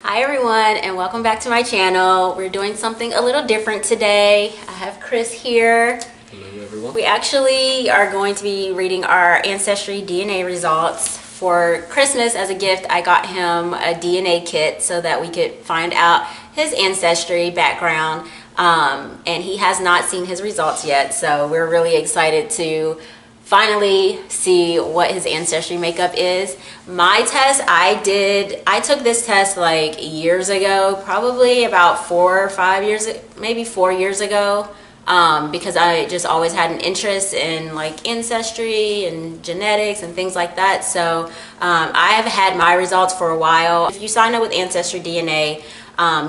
Hi everyone, and welcome back to my channel. We're doing something a little different today. I have Chris here. Hello everyone. We actually are going to be reading our Ancestry DNA results. For Christmas, as a gift, I got him a DNA kit so that we could find out his ancestry background. And he has not seen his results yet, so we're really excited to finally see what his ancestry makeup is. My test, I took this test like years ago, probably about 4 or 5 years, maybe 4 years ago, because I just always had an interest in like ancestry and genetics and things like that. So I have had my results for a while. If you sign up with Ancestry DNA,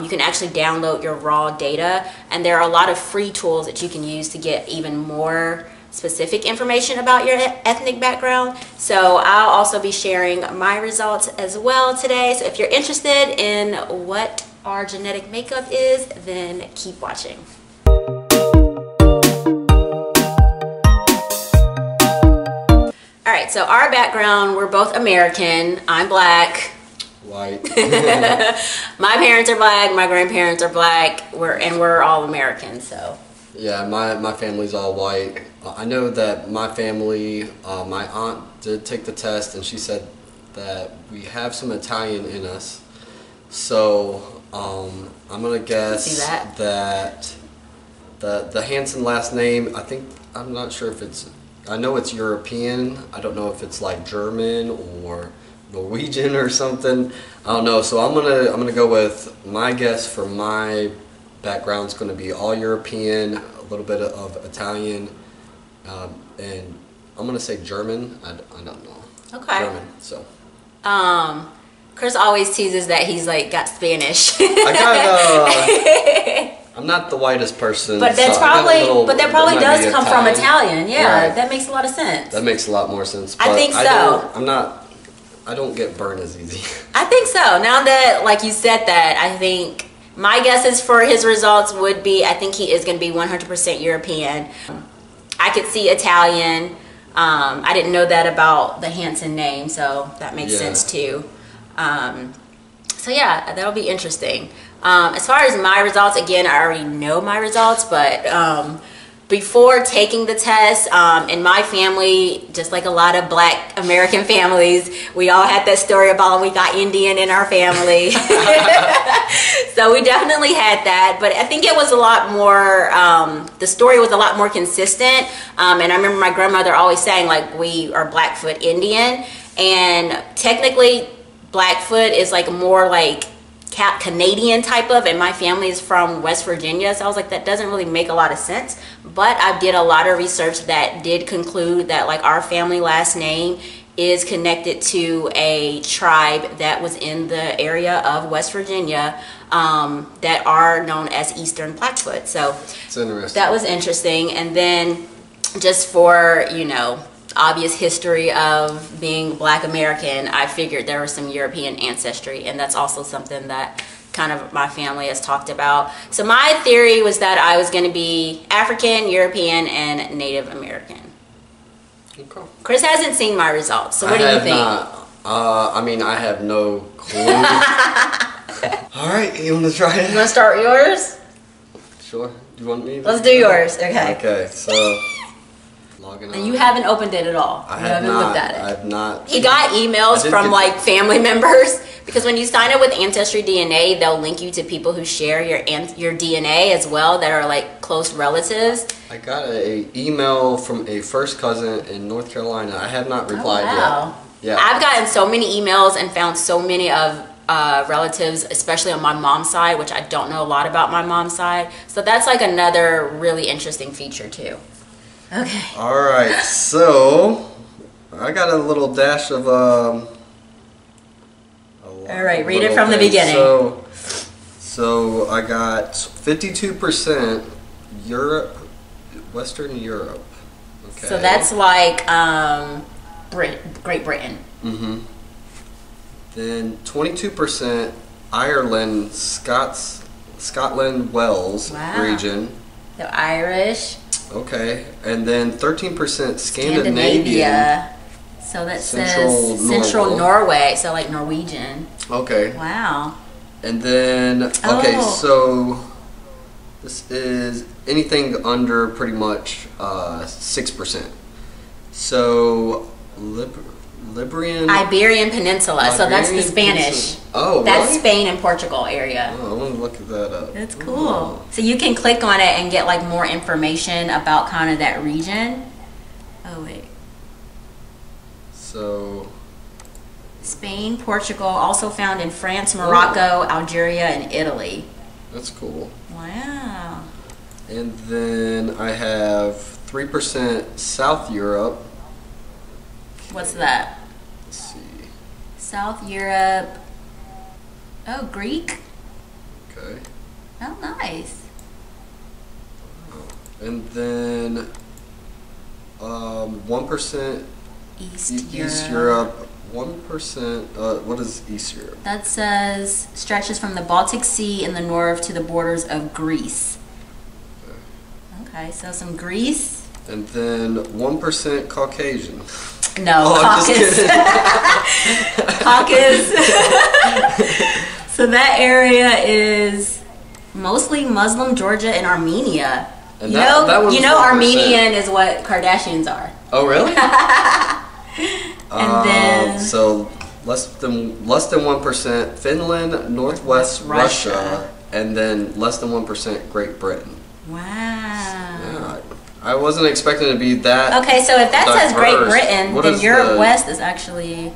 you can actually download your raw data, and there are a lot of free tools that you can use to get even more specific information about your ethnic background. So I'll also be sharing my results as well today. So if you're interested in what our genetic makeup is, then keep watching. All right, so our background, we're both American. I'm black. White. My parents are black, my grandparents are black, we're all American, so. Yeah, my family's all white. I know that my family, my aunt did take the test, and she said that we have some Italian in us. So I'm gonna guess that the Hansen last name, I'm not sure if it's, I know it's European. I don't know if it's like German or Norwegian or something. I don't know. So I'm gonna go with my guess for my background's going to be all European, a little bit of Italian, and I'm going to say German. I don't know. Okay. German. So. Chris always teases that he's like got Spanish. I'm not the whitest person. But that's so that probably does come from Italian. Yeah, right. That makes a lot of sense. That makes a lot more sense. But I think so. I don't get burned as easy. I think so. Now that like you said that, I think my guesses for his results would be, I think he is going to be 100% European. I could see Italian. I didn't know that about the Hansen name, so that makes sense too. So yeah, that'll be interesting. As far as my results, again, I already know my results, but before taking the test, in my family, just like a lot of black American families, we all had that story about we got Indian in our family. So we definitely had that, but I think it was a lot more, the story was a lot more consistent. And I remember my grandmother always saying like we are Blackfoot Indian, and technically Blackfoot is like more like Canadian type of, and my family is from West Virginia, so I was like, that doesn't really make a lot of sense. But I did a lot of research that did conclude that like our family last name is connected to a tribe that was in the area of West Virginia that are known as Eastern Blackfoot. So it's interesting. That was interesting. And then just for, you know, obvious history of being black American, I figured there was some European ancestry, and that's also something that kind of my family has talked about. So my theory was that I was going to be African, European, and Native American. Okay. Chris hasn't seen my results, so what do you think? I mean, I have no clue. All right, you want to try it? You want to start with yours? Sure. You want me to? Let's do yours. Okay. Okay, so logging on. And you haven't opened it at all. I you have haven't not. looked at it. I have not. He got emails from like family members, because when you sign up with Ancestry DNA, they'll link you to people who share your DNA as well that are like close relatives. I got an email from a first cousin in North Carolina. I have not replied yet. Yeah. I've gotten so many emails and found so many of relatives, especially on my mom's side, which I don't know a lot about my mom's side. So that's like another really interesting feature too. Okay. All right, so I got a little dash of all right, read it from the beginning. So I got 52% Europe, Western Europe. Okay. So that's like Great Britain. Mm-hmm. Then 22% Ireland, Scotland, Wales region. So Irish. Okay, and then 13% Scandinavia. So that says Central Norway, so like Norwegian. Okay. Wow. And then, okay, so this is anything under pretty much 6%. So Iberian Peninsula. So that's the Spanish. Oh, that's really? Spain and Portugal area. Oh, I want to look that up. That's cool. So you can click on it and get like more information about kind of that region. Oh wait. So Spain, Portugal, also found in France, Morocco, Algeria, and Italy. That's cool. Wow. And then I have 3% South Europe. What's that? Let's see. South Europe. Oh, Greek. Okay. Oh, nice. And then 1% East Europe. 1%. What is East Europe? That says stretches from the Baltic Sea in the north to the borders of Greece. Okay, so some Greece. And then 1% Caucasian. No, Caucasus. Caucasus. So that area is mostly Muslim, Georgia, and Armenia. And that you know 1%. Armenian is what Kardashians are. Oh, really? And then so less than 1% Finland, Northwest Russia, and then less than 1% Great Britain. Wow. Yeah, I wasn't expecting it to be that. Okay, so if that says Great Britain, What then is Europe West is actually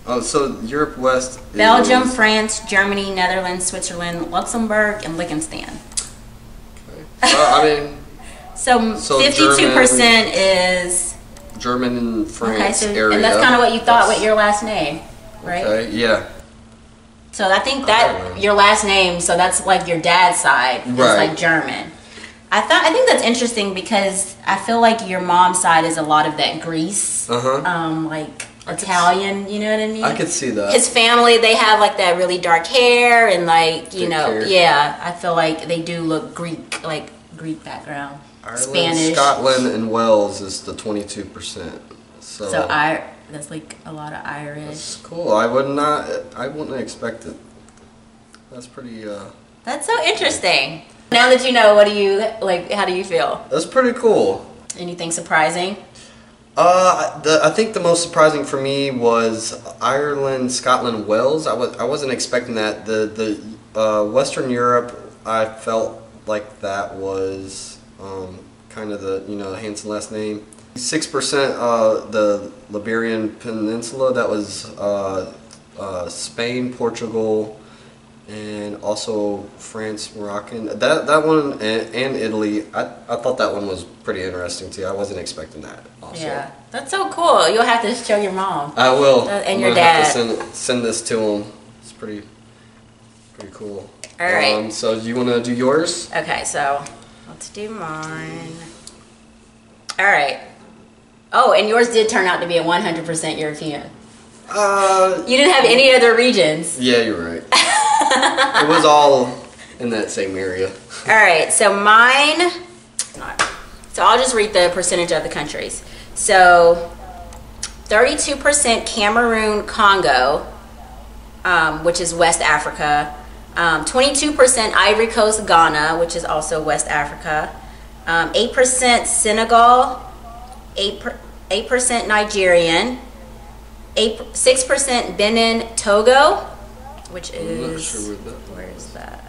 Oh, so Europe West is Belgium, France, Germany, Netherlands, Switzerland, Luxembourg, and Liechtenstein. Okay. I mean, So 52% is German and France okay. So area. and that's kind of what you thought with your last name, right? Okay. Yeah. So I think that your last name, so that's like your dad's side, is like German. I think that's interesting because I feel like your mom's side is a lot of that Greece, like Italian. You know what I mean? I could see that. His family, they have like that really dark hair and like yeah. I feel like they do look Greek, like Greek background. Ireland, Spanish, Scotland, and Wales is the 22%. So that's like a lot of Irish. That's cool. I wouldn't expect it. That's pretty. That's so interesting. Now that you know, what do you like? How do you feel? That's pretty cool. Anything surprising? I think the most surprising for me was Ireland, Scotland, Wales. I wasn't expecting that. The Western Europe, I felt like that was kind of the Hanson last name. 6% the Iberian Peninsula. That was Spain, Portugal, and also France, Moroccan. That one and Italy. I thought that one was pretty interesting too. I wasn't expecting that. Also. Yeah, that's so cool. You'll have to show your mom. I will. And your dad. Have to send this to him. It's pretty cool. All right. So you want to do yours? Okay, so let's do mine. All right. Oh, and yours did turn out to be a 100% European. You didn't have any other regions. Yeah, you're right. It was all in that same area. All right, so mine. So I'll just read the percentage of the countries. So 32% Cameroon, Congo, which is West Africa. 22% Ivory Coast, Ghana, which is also West Africa. 8% Senegal. 8% Nigerian. 6% Benin, Togo, which is. I'm not sure where is that?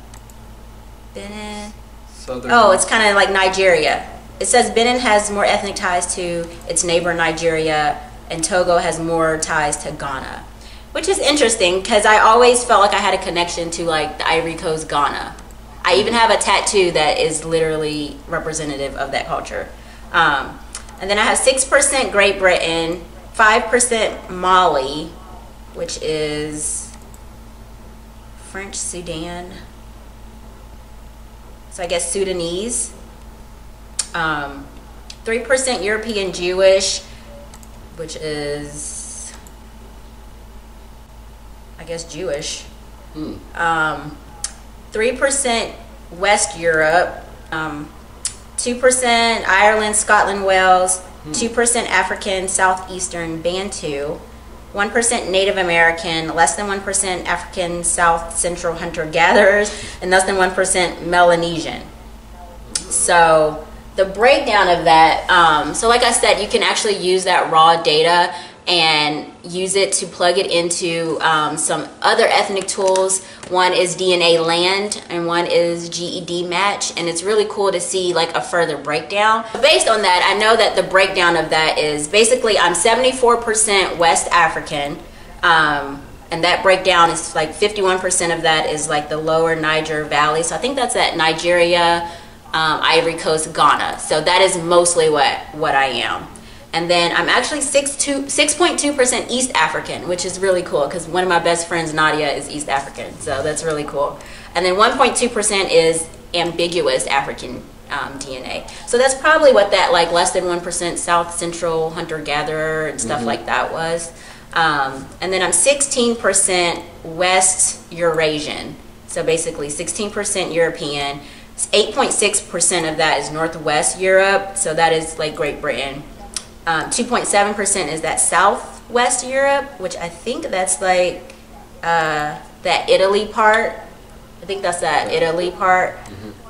Benin. Southern. Oh, it's kind of like Nigeria. It says Benin has more ethnic ties to its neighbor Nigeria, and Togo has more ties to Ghana, which is interesting because I always felt like I had a connection to like the Ivory Coast, Ghana. I even have a tattoo that is literally representative of that culture. And then I have 6% Great Britain, 5% Mali, which is French Sudan. So I guess Sudanese. 3% European Jewish, which is, I guess, Jewish. 3% West Europe. 2% Ireland, Scotland, Wales. 2% African, Southeastern, Bantu. 1% Native American, less than 1% African South Central hunter-gatherers, and less than 1% Melanesian. So the breakdown of that, so like I said, you can actually use that raw data and use it to plug it into some other ethnic tools. One is DNA Land and one is GED Match, and it's really cool to see like a further breakdown. Based on that, I know that the breakdown of that is basically I'm 74% West African, and that breakdown is like 51% of that is like the lower Niger Valley. So I think that's at Nigeria, Ivory Coast, Ghana. So that is mostly what I am. And then I'm actually 6.2% East African, which is really cool because one of my best friends, Nadia, is East African. So that's really cool. And then 1.2% is ambiguous African DNA. So that's probably what that like less than 1% South Central hunter-gatherer and stuff like that was. And then I'm 16% West Eurasian. So basically 16% European. 8.6% of that is Northwest Europe. So that is like Great Britain. 2.7% is that Southwest Europe, which I think that's like that Italy part. I think that's that Italy part.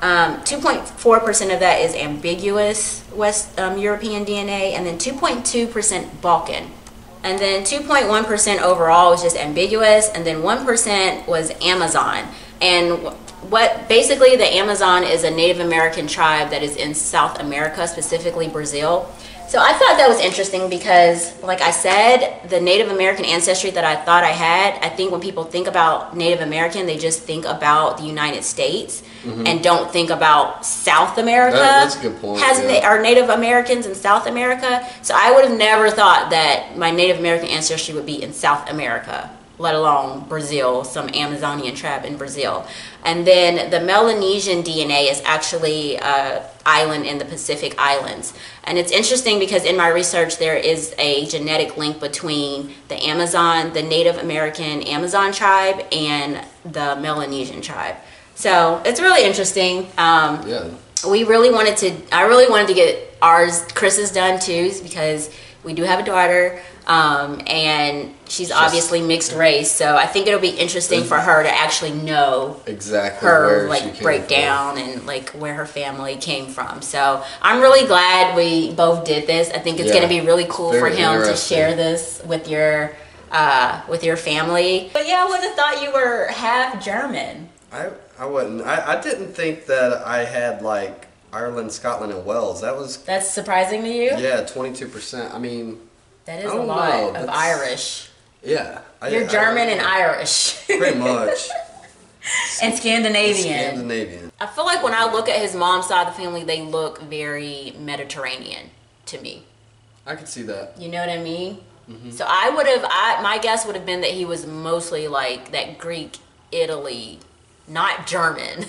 2.4% of that is ambiguous West European DNA, and then 2.2% Balkan. And then 2.1% overall was just ambiguous, and then 1% was Amazon. And what basically the Amazon is a Native American tribe that is in South America, specifically Brazil. So I thought that was interesting because, like I said, the Native American ancestry that I thought I had, I think when people think about Native American, they just think about the United States and don't think about South America. That's a good point. Are Native Americans in South America? So I would have never thought that my Native American ancestry would be in South America, let alone Brazil, some Amazonian tribe in Brazil. And then the Melanesian DNA is actually an island in the Pacific Islands. And it's interesting because in my research there is a genetic link between the Amazon, the Native American Amazon tribe, and the Melanesian tribe. So it's really interesting. I really wanted to get Chris's done too, because we do have a daughter. And she's obviously mixed race, so I think it'll be interesting for her to actually know exactly her like breakdown and like where her family came from. So I'm really glad we both did this. I think it's going to be really cool for him to share this with your family. But yeah, I would have thought you were half German. I wouldn't. I didn't think that I had like Ireland, Scotland, and Wales. That's surprising to you. Yeah, 22%. I mean. That is a lot of Irish. Yeah. You're German and Irish. Pretty much. And Scandinavian. Scandinavian. I feel like when I look at his mom's side of the family, they look very Mediterranean to me. I could see that. You know what I mean? So my guess would have been that he was mostly like that Greek, Italy, not German.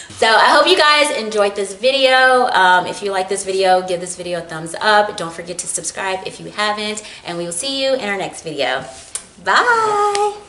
So I hope you guys enjoyed this video. If you like this video, give this video a thumbs up. Don't forget to subscribe if you haven't, and we will see you in our next video. Bye.